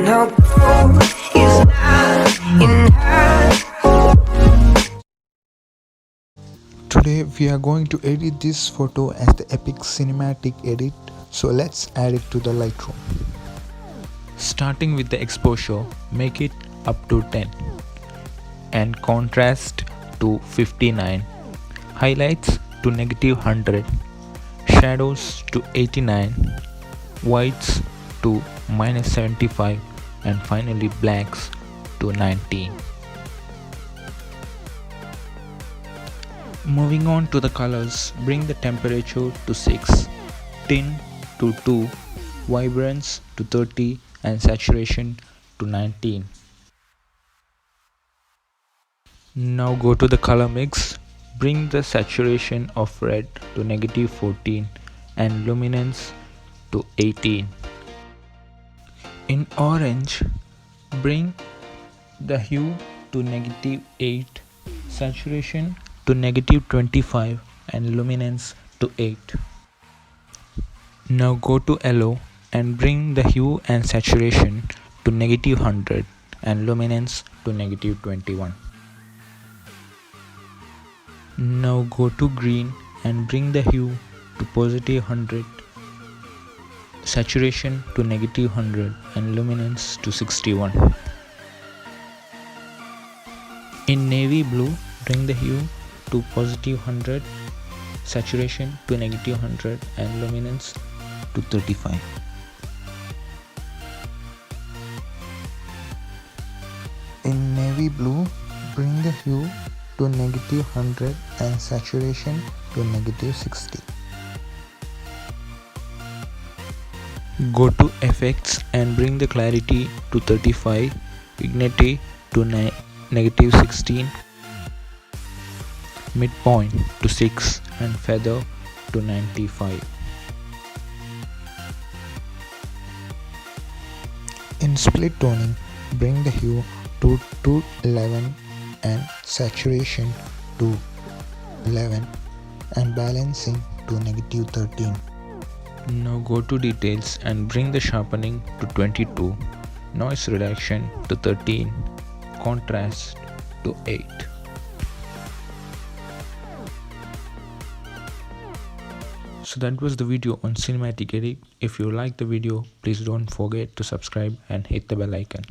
no gold is not enough. Today we are going to edit this photo as the epic cinematic edit, so let's add it to the Lightroom. Starting with the exposure, make it up to 10 and contrast to 59, highlights to -100, shadows to 89, whites to -75, and finally blacks to 19. Moving on to the colors, bring the temperature to 6, tint to 2, vibrance to 30 and saturation to 19. Now go to the color mix, bring the saturation of red to -14 and luminance to 18. In orange, bring the hue to -8, saturation to -25 and luminance to 8. Now go to yellow and bring the hue and saturation to -100 and luminance to -21. Now go to green and bring the hue to +100, saturation to -100 and luminance to 61. In navy blue, bring the hue to +100, saturation to -100 and luminance to 35. In navy blue, bring the hue to -100 and saturation to -60. Go to effects and bring the clarity to 35, vignette to -16, midpoint to 6 and feather to 95. In split toning, bring the hue to 211 and saturation to 11 and balancing to -13. Now go to details and bring the sharpening to 22, noise reduction to 13, contrast to 8. So that was the video on cinematic edit. If you like the video, please don't forget to subscribe and hit the bell icon.